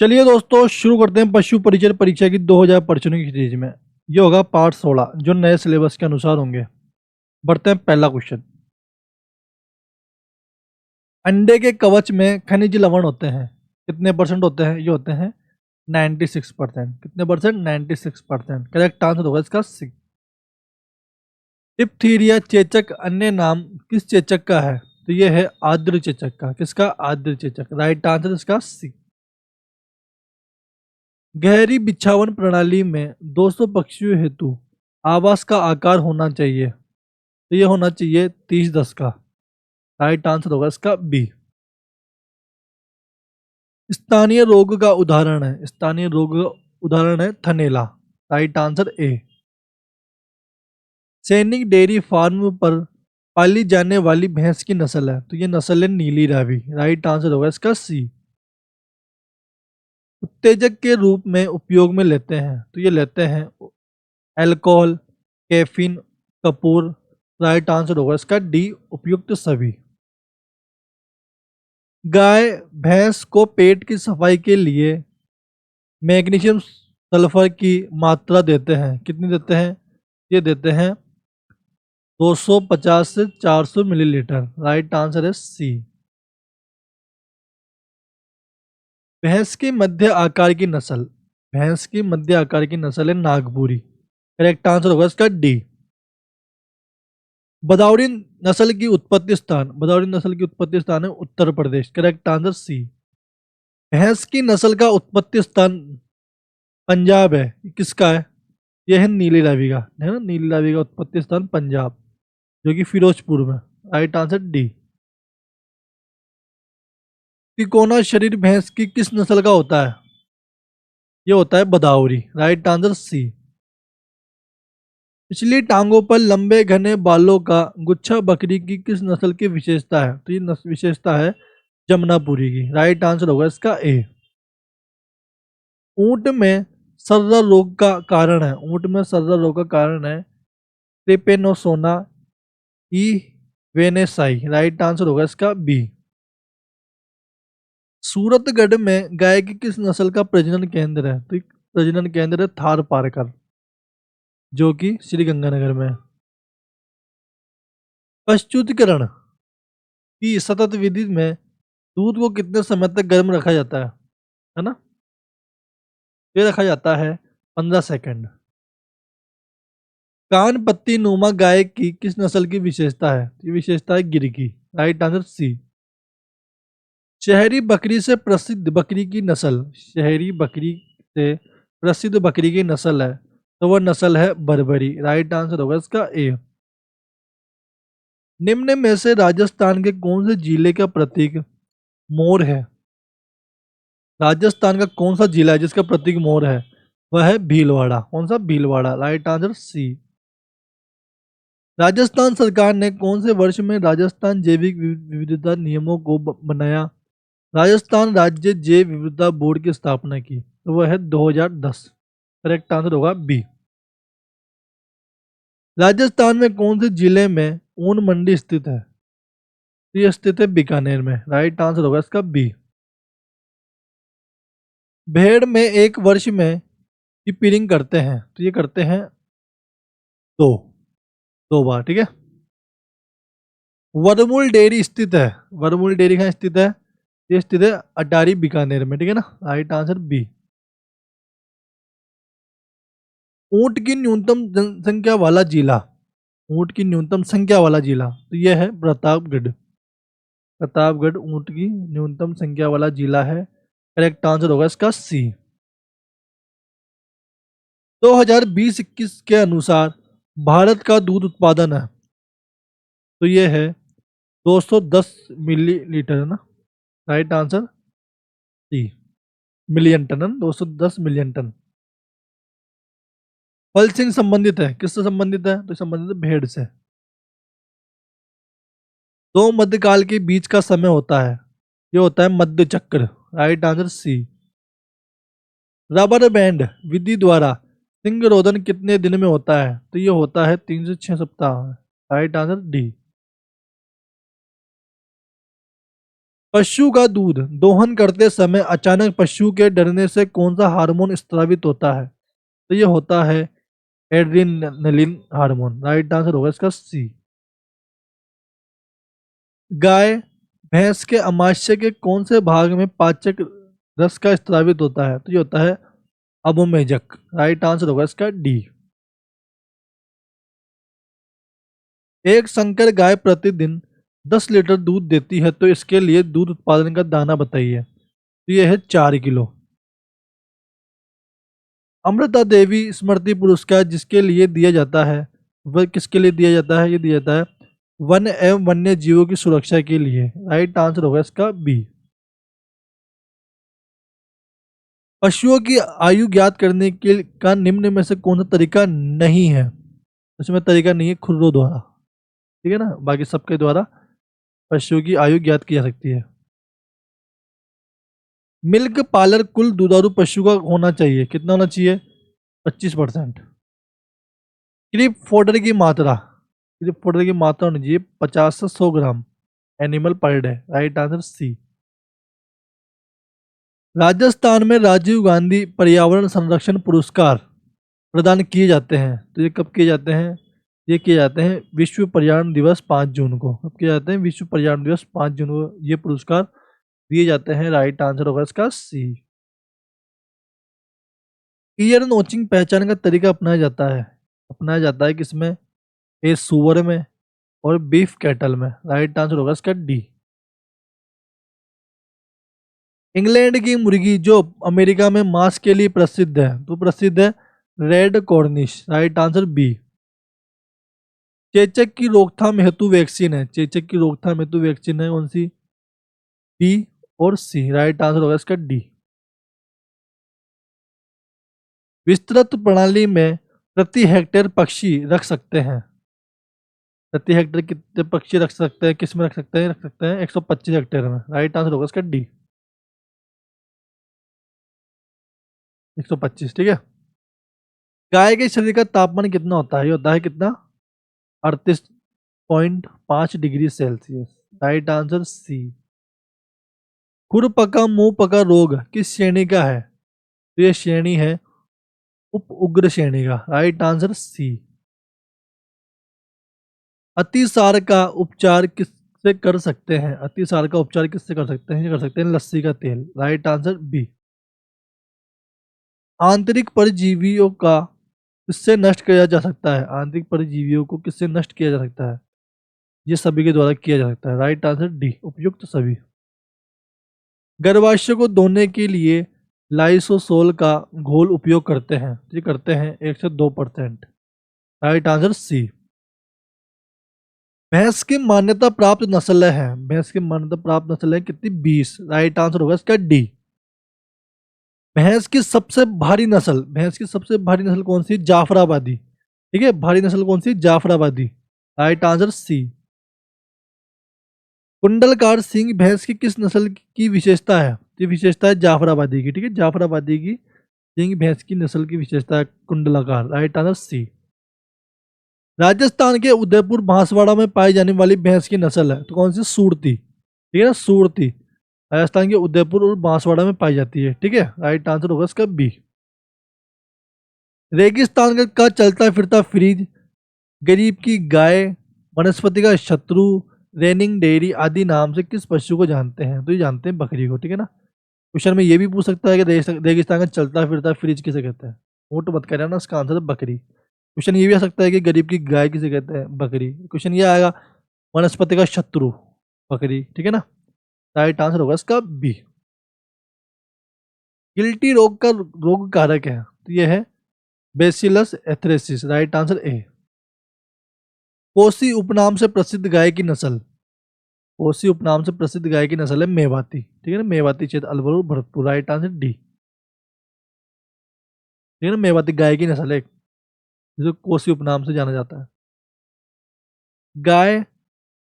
चलिए दोस्तों, शुरू करते हैं पशु परिचय परीक्षा की 2000 प्रश्नों की सीरीज में। ये होगा पार्ट 16 जो नए सिलेबस के अनुसार होंगे। बढ़ते हैं पहला क्वेश्चन। अंडे के कवच में खनिज लवण होते हैं, कितने परसेंट होते हैं? ये होते हैं 96%। कितने परसेंट? 96%। करेक्ट आंसर होगा इसका सी। डिप्थीरिया चेचक अन्य नाम किस चेचक का है? तो ये है आर्द्र चेचक का। किसका? आर्द्र चेचक। राइट आंसर इसका सी। गहरी बिछावन प्रणाली में 200 पक्षियों हेतु आवास का आकार होना चाहिए, तो ये होना चाहिए 30-10 का। राइट आंसर होगा इसका बी। स्थानीय रोग का उदाहरण है, स्थानीय रोग का उदाहरण है थनेला। राइट आंसर ए। सैनिक डेयरी फार्म पर पाली जाने वाली भैंस की नस्ल है, तो ये नस्ल है नीली रावी। राइट आंसर होगा इसका सी। उत्तेजक के रूप में उपयोग में लेते हैं, तो ये लेते हैं alcohol, caffeine, Kapoor. Right answer होगा इसका डी, उपयुक्त सभी। गाय भैंस को पेट की सफाई के लिए मैग्नीशियम सल्फर की मात्रा देते हैं, कितनी देते हैं? ये देते हैं 250 से 400 मिलीलीटर। राइट आंसर है सी। भैंस की मध्य आकार की नस्ल, भैंस की मध्य आकार की नस्ल है नागपुरी। करेक्ट आंसर होगा इसका डी। बदाऊरी नस्ल की उत्पत्ति स्थान, बदाऊरी नस्ल की उत्पत्ति स्थान है Uttar Pradesh. Correct answer C. भैंस की नस्ल का उत्पत्ति स्थान पंजाब है, किसका है? यह है नीली रावी का, है ना। नीली रावी का उत्पत्ति स्थान पंजाब, जो कि फिरोजपुर में। Right answer D. तिकोना शरीर भैंस की किस नस्ल का होता है? ये होता है बदाऊरी। राइट आंसर सी। पिछली टांगों पर लंबे घने बालों का गुच्छा बकरी की किस नस्ल की विशेषता है? तो ये विशेषता है जमुनापुरी की। राइट आंसर होगा इसका ए। ऊंट में सर्रा रोग का कारण है, ऊंट में सर्रा रोग का कारण है ट्रिपेनोसोना ई वेनेसाई। राइट आंसर होगा इसका बी। सूरतगढ़ में गाय की किस नस्ल का प्रजनन केंद्र है? तो प्रजनन केंद्र है थार पारकर, जो कि श्री गंगानगर में है। प्रस्तुतिकरण की सतत विधि में दूध को कितने समय तक गर्म रखा जाता है ना? ये रखा जाता है 15 सेकंड। कान पत्ती नुमा गाय की किस नस्ल की विशेषता है? ये विशेषता है गिर की। Right answer C. शहरी बकरी से प्रसिद्ध बकरी की नस्ल, शहरी बकरी से प्रसिद्ध बकरी की नस्ल है, तो वह नस्ल है बर्बरी। राइट आंसर होगा इसका ए। निम्न में से राजस्थान के कौन से जिले का प्रतीक मोर है? राजस्थान का कौन सा जिला है जिसका प्रतीक मोर है? वह है भीलवाड़ा। कौन सा? Bhilwara. Right answer C. Rajasthan सरकार ने कौन से वर्ष में राजस्थान जैविक विविधता नियमों को बनाया? राजस्थान राज्य जैव विविधता बोर्ड की स्थापना की, तो वह है 2010। करेक्ट आंसर होगा बी। राजस्थान में कौन से जिले में ऊन मंडी स्थित है? तो ये स्थित है बीकानेर में। राइट आंसर होगा इसका बी। भेड़ में एक वर्ष में टीपिरिंग करते हैं, तो ये करते हैं दो, 2 बार। ठीक है। वरमूल डेयरी स्थित है, वरमूल डेयरी कहाँ स्थित है? ये स्थित है अटारी बीकानेर में। ठीक है ना। Right answer B. ऊंट की न्यूनतम जनसंख्या वाला जिला, ऊंट की न्यूनतम संख्या वाला जिला, तो यह है प्रतापगढ़। प्रतापगढ़ ऊंट की न्यूनतम संख्या वाला जिला है। करेक्ट आंसर होगा इसका सी। 2020-21 के अनुसार भारत का दूध उत्पादन है, तो यह है 210 मिलीलीटर, है ना। Right answer C. Million ton है ना? 210 मिलियन टन। फल सिंह संबंधित है, किससे संबंधित है? तो संबंधित है भेड़ से। दो मध्यकाल के बीच का समय होता है, ये होता है मध्य चक्र। Right answer C. Rubber band विधि द्वारा सिंग रोधन कितने दिन में होता है? तो ये होता है 3 से 6 सप्ताह। Right answer D. पशु का दूध दोहन करते समय अचानक पशु के डरने से कौन सा हार्मोन स्रावित होता है? तो ये होता है एड्रेनलिन हार्मोन। राइट आंसर होगा इसका सी। गाय भैंस के अमाशय के कौन से भाग में पाचक रस का स्रावित होता है? तो ये होता है अबोमेजक। राइट आंसर होगा इसका डी। एक संकर गाय प्रतिदिन 10 लीटर दूध देती है, तो इसके लिए दूध उत्पादन का दाना बताइए। तो ये है 4 किलो। अमृता देवी स्मृति पुरस्कार जिसके लिए दिया जाता है, वह किसके लिए दिया जाता है? ये दिया जाता है वन एवं वन्य जीवों की सुरक्षा के लिए। राइट आंसर होगा इसका बी। पशुओं की आयु ज्ञात करने के का निम्न में से कौन सा तरीका नहीं है? इसमें तरीका नहीं है खुररो द्वारा, ठीक है ना, बाकी सबके द्वारा पशुओं की आयु ज्ञात की जा सकती है। मिल्क पार्लर कुल दुधारू पशु का होना चाहिए, कितना होना चाहिए? 25%। क्रिप फोडर की मात्रा, क्रिप फोडर की मात्रा होनी चाहिए 50 से 100 ग्राम animal per day. Right answer C. Rajasthan में राजीव गांधी पर्यावरण संरक्षण पुरस्कार प्रदान किए जाते हैं, तो ये कब किए जाते हैं? ये किए जाते हैं विश्व पर्यावरण दिवस 5 जून को। कब किए जाते हैं? विश्व पर्यावरण दिवस 5 जून को ये पुरस्कार दिए जाते हैं। राइट आंसर होगा इसका सी। ईयर नोचिंग पहचान का तरीका अपनाया जाता है किसमें? ए सुअर में और बीफ कैटल में। राइट आंसर होगा इसका डी। इंग्लैंड की मुर्गी जो अमेरिका में मांस के लिए प्रसिद्ध है, तो प्रसिद्ध है red Cornish. Right answer B. चेचक की रोकथाम हेतु वैक्सीन है, चेचक की रोकथाम हेतु वैक्सीन है कौन सी? बी और सी। राइट आंसर होगा इसका डी। विस्तृत प्रणाली में प्रति हेक्टेयर पक्षी रख सकते हैं, प्रति हेक्टेयर कितने पक्षी रख सकते हैं? किस में रख सकते हैं 125 हेक्टेयर में। राइट आंसर होगा इसका डी 125। ठीक है। गाय के शरीर का तापमान कितना होता है? ये होता है कितना? 38.5 degree Celsius. Right answer C. खुर पका मुंह पका रोग किस श्रेणी का है? तो ये श्रेणी है उप उग्र श्रेणी का। Right answer C. अतिसार का उपचार किससे कर सकते हैं? अतिसार का उपचार किससे कर सकते हैं? ये कर सकते हैं लस्सी का तेल। Right answer B. आंतरिक परजीवियों का किससे नष्ट किया जा सकता है? आंतरिक परजीवियों को किससे नष्ट किया जा सकता है? ये सभी के द्वारा किया जा सकता है। राइट आंसर डी उपयुक्त सभी। गर्भाशय को धोने के लिए लाइसोसोल का घोल उपयोग करते हैं, ये करते हैं 1 से 2%। Right answer C. भैंस की मान्यता प्राप्त नस्ल है, भैंस की मान्यता प्राप्त नस्ल है कितनी? 20। राइट आंसर होगा इसका डी। भैंस की सबसे भारी नस्ल, भैंस की सबसे भारी नस्ल कौन सी? जाफराबादी। ठीक है, भारी नस्ल कौन सी? जाफराबादी। Right answer C. कुंडलकार सिंह भैंस की किस नस्ल की विशेषता है? ये विशेषता है जाफराबादी की। ठीक है, जाफराबादी की सिंह भैंस की नस्ल की विशेषता है कुंडलाकार। Right answer C. राजस्थान के उदयपुर बांसवाड़ा में पाई जाने वाली भैंस की नस्ल है, तो कौन सी? सूरती। ठीक है ना, सूरती राजस्थान के उदयपुर और बांसवाड़ा में पाई जाती है। ठीक है, राइट आंसर होगा इसका बी। रेगिस्तान का चलता फिरता फ्रिज, गरीब की गाय, वनस्पति का शत्रु, रेनिंग डेयरी आदि नाम से किस पशु को जानते हैं? तो ये जानते हैं बकरी को। ठीक है ना। क्वेश्चन में ये भी पूछ सकता है कि रेगिस्तान का चलता फिरता फ्रिज किसे कहते हैं? वोट मत करें ना, इसका आंसर है बकरी। क्वेश्चन ये भी आ सकता है कि गरीब की गाय किसे कहते हैं? बकरी। क्वेश्चन ये आएगा वनस्पति का शत्रु, बकरी। ठीक है ना। राइट आंसर होगा इसका बी। गिल्टी रोग का रोग कारक है, तो ये है bacillus anthracis. Right answer A. Kosi उपनाम से प्रसिद्ध गाय की नस्ल, कोसी उपनाम से प्रसिद्ध गाय की नस्ल है मेवाती। ठीक है ना, मेवाती क्षेत्र अलवर और भरतपुर। Right answer D. ठीक है ना, मेवाती गाय की नस्ल है जो कोसी उपनाम से जाना जाता है। गाय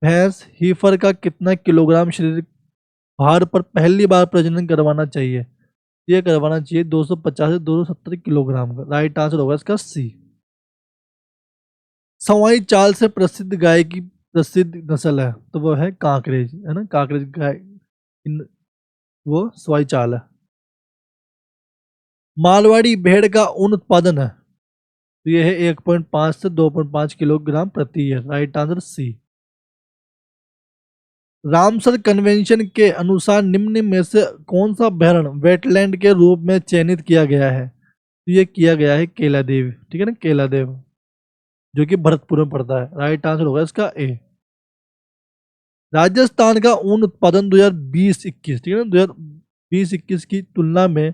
भैंस हीफर का कितना किलोग्राम शरीर भार पर पहली बार प्रजनन करवाना चाहिए? ये करवाना चाहिए 250 से 270 किलोग्राम का। राइट आंसर होगा इसका सी। सवाई चाल से प्रसिद्ध गाय की प्रसिद्ध नस्ल है, तो वो है कांकरेज। है ना, कांकरेज गाय वो सवाई चाल है। मालवाड़ी भेड़ का ऊन उत्पादन है, तो ये है 1.5 से 2.5 किलोग्राम प्रति year. Right answer C. Ramsar convention के अनुसार निम्न में से कौन सा अभ्यारण्य वेटलैंड के रूप में चयनित किया गया है? तो ये किया गया है केलादेव, ठीक है ना, केलादेव, जो कि भरतपुर में पड़ता है। राइट आंसर होगा इसका ए। राजस्थान का ऊन उत्पादन 2020-21, ठीक है ना, 2020-21 की तुलना में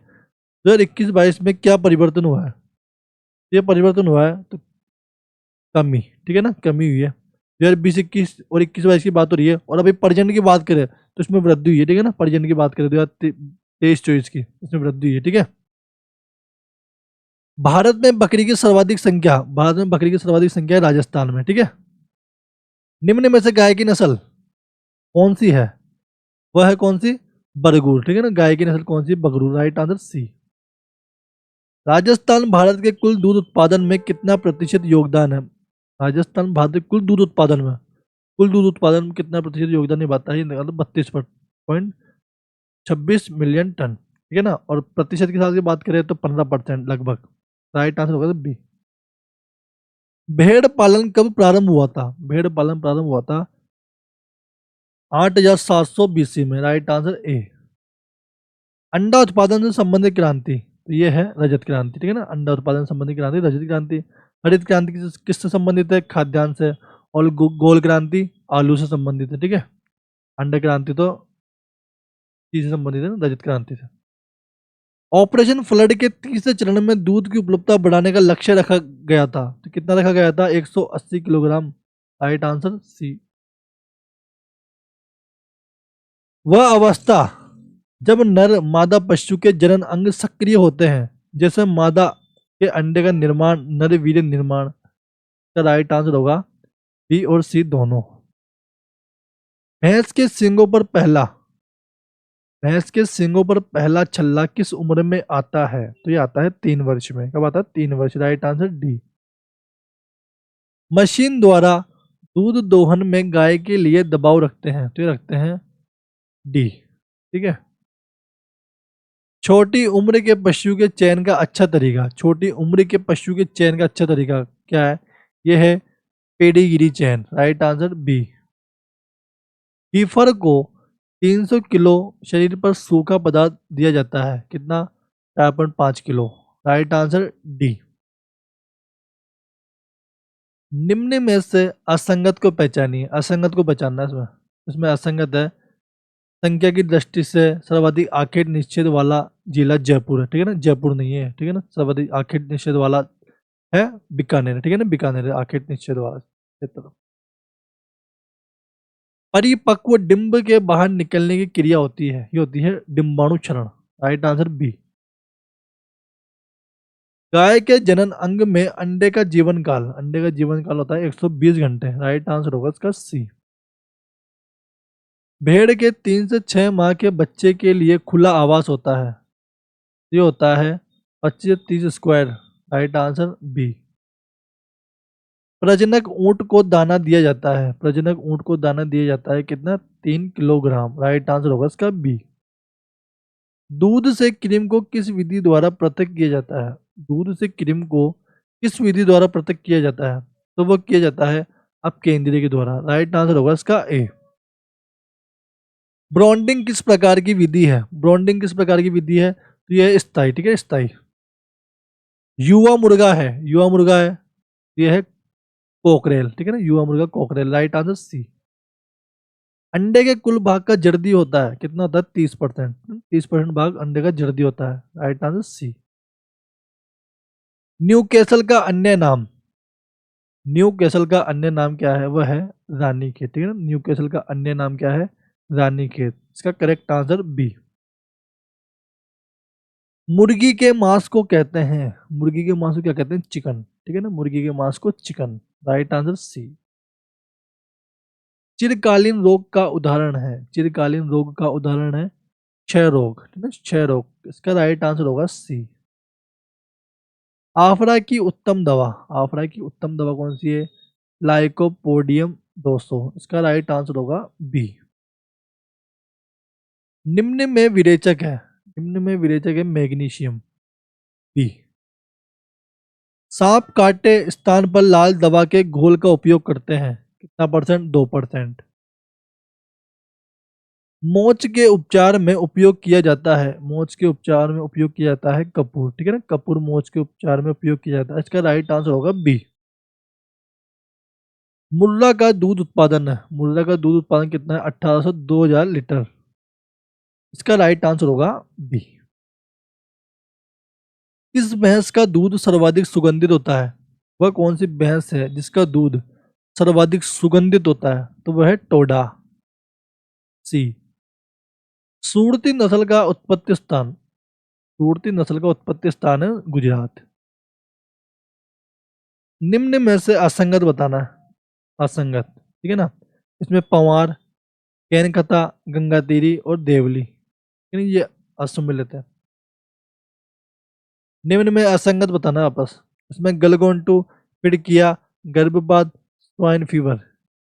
2021-22 में क्या परिवर्तन हुआ है? ये परिवर्तन हुआ है तो कमी, ठीक है ना, कमी हुई है। 2020-21 और 21-22 की बात हो रही है, और अभी पर्जन की बात करें तो इसमें वृद्धि हुई है, ठीक है ना। पर्जन की बात करें 2023-24 की, इसमें वृद्धि हुई है, ठीक है। भारत में बकरी की सर्वाधिक संख्या है राजस्थान में, ठीक है। निम्न में से गाय की नस्ल कौन सी है? वह है कौन सी? बरगुर, ठीक है ना। गाय की नस्ल कौन सी? Bagru. Right answer C. Rajasthan Bharat के कुल दूध उत्पादन में कितना प्रतिशत योगदान है? राजस्थान भारत के कुल दूध उत्पादन में कितना प्रतिशत योगदान निभाता है? ये 32.26 मिलियन टन, ठीक है ना। और प्रतिशत के साथ की बात करें तो 15% लगभग। राइट आंसर होगा बी। भेड़ पालन कब प्रारंभ हुआ था? भेड़ पालन प्रारंभ हुआ था 8700 बीसी में। राइट आंसर ए। अंडा उत्पादन से संबंधित क्रांति, तो ये है रजत क्रांति, ठीक है ना। अंडा उत्पादन से संबंधित क्रांति रजत क्रांति। हरित क्रांति किससे संबंधित है? खाद्यान्न से। और गोल क्रांति आलू से संबंधित है, ठीक है। अंडा क्रांति तो चीज से संबंधित है ना, रजत क्रांति से। ऑपरेशन फ्लड के तीसरे चरण में दूध की उपलब्धता बढ़ाने का लक्ष्य रखा गया था, तो कितना रखा गया था? 180 किलोग्राम। राइट आंसर सी। वह अवस्था जब नर मादा पशु के जनन अंग सक्रिय होते हैं, जैसे मादा के अंडे का निर्माण, नर वीर्य निर्माण, का राइट आंसर होगा बी और सी दोनों। भैंस के सींगों पर पहला भैंस के सींगों पर पहला छल्ला किस उम्र में आता है? तो ये आता है 3 वर्ष में। कब आता है? 3 वर्ष। Right answer D. मशीन द्वारा दूध दोहन में गाय के लिए दबाव रखते हैं, तो ये रखते हैं डी, ठीक है। छोटी उम्र के पशु के चयन का अच्छा तरीका, छोटी उम्र के पशु के चयन का अच्छा तरीका क्या है? यह है पेडीगिरी चयन। Right answer B. हीफर को 300 किलो शरीर पर सूखा पदार्थ दिया जाता है, कितना? 4.5 किलो। Right answer D. निम्न में से असंगत को पहचानिए। असंगत को पहचानना है इसमें। इसमें असंगत है, संख्या की दृष्टि से सर्वाधिक आखेट निषेध वाला जिला जयपुर है, ठीक है ना। जयपुर नहीं है, ठीक है ना। सर्वाधिक आखेट निषेध वाला है बीकानेर, ठीक है ना। बीकानेर आखेट निषेध वाला क्षेत्र। परिपक्व डिंब के बाहर निकलने की क्रिया होती है, ये होती है डिंबाणु क्षरण। Right answer B. गाय के जनन अंग में अंडे का जीवन काल होता है 120 घंटे। राइट आंसर होगा इसका सी। भेड़ के 3 से 6 माह के बच्चे के लिए खुला आवास होता है, ये होता है 25 से 30 स्क्वायर। Right answer B. प्रजनक ऊंट को दाना दिया जाता है, प्रजनक ऊंट को दाना दिया जाता है कितना? 3 किलोग्राम। राइट आंसर होगा इसका बी। दूध से क्रीम को किस विधि द्वारा पृथक किया जाता है? दूध से क्रीम को किस विधि द्वारा पृथक किया जाता है? तो वो किया जाता है अपकेंद्रीय के द्वारा। राइट आंसर होगा इसका ए। ब्रॉन्डिंग किस प्रकार की विधि है? ब्रॉन्डिंग किस प्रकार की विधि है? तो ये है स्थाई, ठीक है, स्थाई। युवा मुर्गा है, ये है कोकरेल, ठीक है ना। युवा मुर्गा कोकरेल। राइट आंसर सी। अंडे के कुल भाग का जर्दी होता है, कितना होता है? 30%। 30% भाग अंडे का जर्दी होता है। Right answer C. Newcastle का अन्य नाम, न्यू कैसल का अन्य नाम क्या है? वह है रानी खेत, ठीक है ना। न्यू कैसल का अन्य नाम क्या है? रानी खेत। इसका करेक्ट आंसर बी। मुर्गी के मांस को कहते हैं, मुर्गी के मांस को क्या कहते हैं? चिकन, ठीक है ना। मुर्गी के मांस को चिकन। Right answer C. चिरकालीन रोग का उदाहरण है, चिरकालीन रोग का उदाहरण है क्षय रोग, ठीक है, क्षय रोग। इसका राइट आंसर होगा सी। आफरा की उत्तम दवा, आफरा की उत्तम दवा कौन सी है? लाइकोपोडियम 200। इसका राइट आंसर होगा बी। निम्न में विरेचक है, निम्न में विरेचक है मैग्नीशियम, बी। सांप काटे स्थान पर लाल दवा के घोल का उपयोग करते हैं, कितना परसेंट? 2%। मोच के उपचार में उपयोग किया जाता है, मोच के उपचार में उपयोग किया जाता है कपूर, ठीक है ना, कपूर मोच के उपचार में उपयोग किया जाता है। इसका राइट आंसर होगा बी। मुर्रा का दूध उत्पादन है, मुर्रा का दूध उत्पादन कितना है? 1800 2000 लीटर। इसका राइट आंसर होगा बी। किस भैंस का दूध सर्वाधिक सुगंधित होता है? वह कौन सी भैंस है जिसका दूध सर्वाधिक सुगंधित होता है? तो वह है टोडा, सी। सूरती नस्ल का उत्पत्ति स्थान, सूरती नस्ल का उत्पत्ति स्थान है गुजरात। निम्न में से असंगत बताना है, असंगत, ठीक है ना। इसमें पंवार, केनकथा, गंगातीरी और देवली, यानी ये असुमिलित है। निम्न में असंगत बताना है आपस। इसमें गलगोंटू, पिड़किया, गर्भपात, स्वाइन फीवर,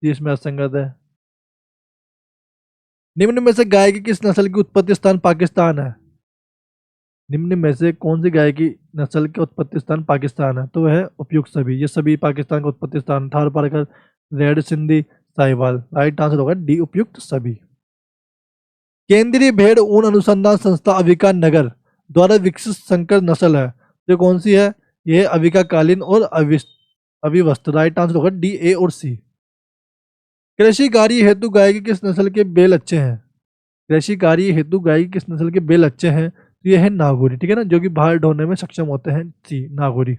ये इसमें असंगत है। निम्न में से गाय की किस नस्ल की उत्पत्ति स्थान पाकिस्तान है? निम्न में से कौन सी गाय की नस्ल का उत्पत्ति स्थान पाकिस्तान है? तो वह है उपयुक्त सभी, ये सभी पाकिस्तान का उत्पत्ति स्थान, Tharparkar, red Sindhi, Sahiwal. Right answer होगा डी, उपयुक्त सभी। केंद्रीय भेड़ ऊन अनुसंधान संस्था अविका नगर द्वारा विकसित संकर नस्ल है, जो कौन सी है? यह अविका कालीन और अविवस्थ। राइट आंसर होगा डी, ए और सी। कृषि कार्य हेतु गाय की किस नस्ल के बैल अच्छे हैं? कृषि कार्य हेतु गाय की किस नस्ल के बैल अच्छे हैं? तो ये है नागौरी, ठीक है ना, जो कि भार ढोने में सक्षम होते हैं, सी नागौरी।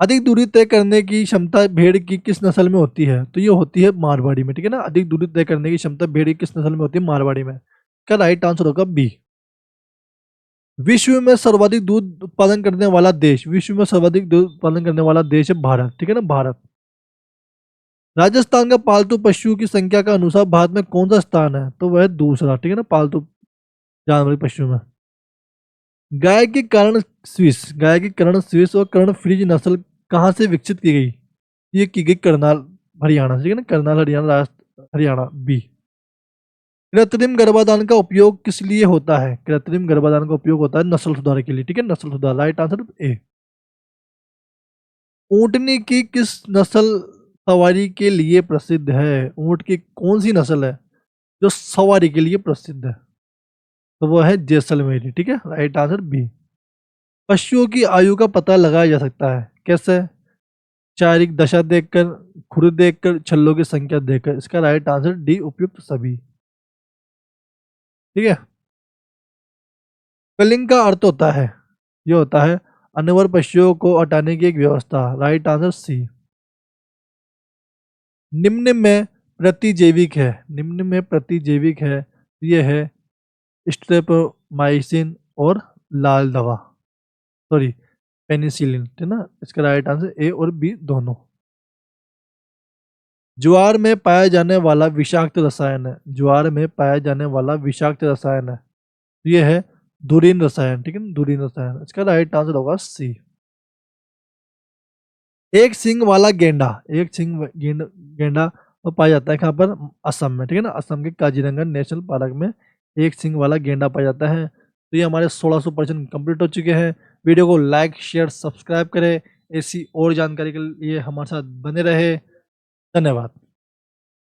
अधिक दूरी तय करने की क्षमता भेड़ की किस नस्ल में होती है? तो ये होती है मारवाड़ी में, ठीक है ना। अधिक दूरी तय करने की क्षमता भेड़ की किस नस्ल में होती है? मारवाड़ी में। क्या राइट आंसर होगा बी। विश्व में सर्वाधिक दूध उत्पादन करने वाला देश, विश्व में सर्वाधिक दूध उत्पादन करने वाला देश है भारत, ठीक है ना, भारत। राजस्थान का पालतू पशुओं की संख्या का अनुसार भारत में कौन सा स्थान है? तो वह है दूसरा, ठीक है ना, पालतू जानवर पशुओं में। गाय की कर्ण स्विस, गाय की कर्ण स्विस और कर्ण फ्रीज नस्ल कहाँ से विकसित की गई? ये की गई करनाल हरियाणा, ठीक है ना, करनाल हरियाणा, हरियाणा, बी। कृत्रिम गर्भाधान का उपयोग किस लिए होता है? कृत्रिम गर्भाधान का उपयोग होता है नस्ल सुधार के लिए, ठीक है, नस्ल सुधार। राइट आंसर ए। ऊंटनी की किस नस्ल सवारी के लिए प्रसिद्ध है? ऊंट की कौन सी नस्ल है जो सवारी के लिए प्रसिद्ध है? तो वो है जैसलमेरी, ठीक है, राइट आंसर बी। पशुओं की आयु का पता लगाया जा सकता है कैसे? शारीरिक दशा देखकर, खुर देखकर, छल्लों की संख्या देखकर। इसका राइट आंसर डी, उपयुक्त सभी, ठीक है। कलिंग का अर्थ होता है, ये होता है अनवर पशुओं को हटाने की एक व्यवस्था। Right answer C. निम्न में प्रतिजैविक है, निम्न में प्रतिजैविक है, ये है स्ट्रेप्टोमाइसिन और लाल दवा, सॉरी पेनिसिलिन, ठीक है ना। इसका राइट आंसर ए और बी दोनों। ज्वार में पाया जाने वाला विषाक्त रसायन है, ज्वार में पाया जाने वाला विषाक्त रसायन है, ये है धुरीन रसायन, ठीक है ना, धुरीन रसायन। इसका राइट आंसर होगा सी। एक सिंग वाला गेंडा, एक सिंग गेंडा वो पाया जाता है कहाँ पर? असम में, ठीक है ना, असम के काजीरंगा नेशनल पार्क में एक सिंग वाला गेंडा पाया जाता है। तो ये हमारे 1600% कंप्लीट हो चुके हैं। वीडियो को लाइक शेयर सब्सक्राइब करें, ऐसी और जानकारी के लिए हमारे साथ बने रहे। धन्यवाद।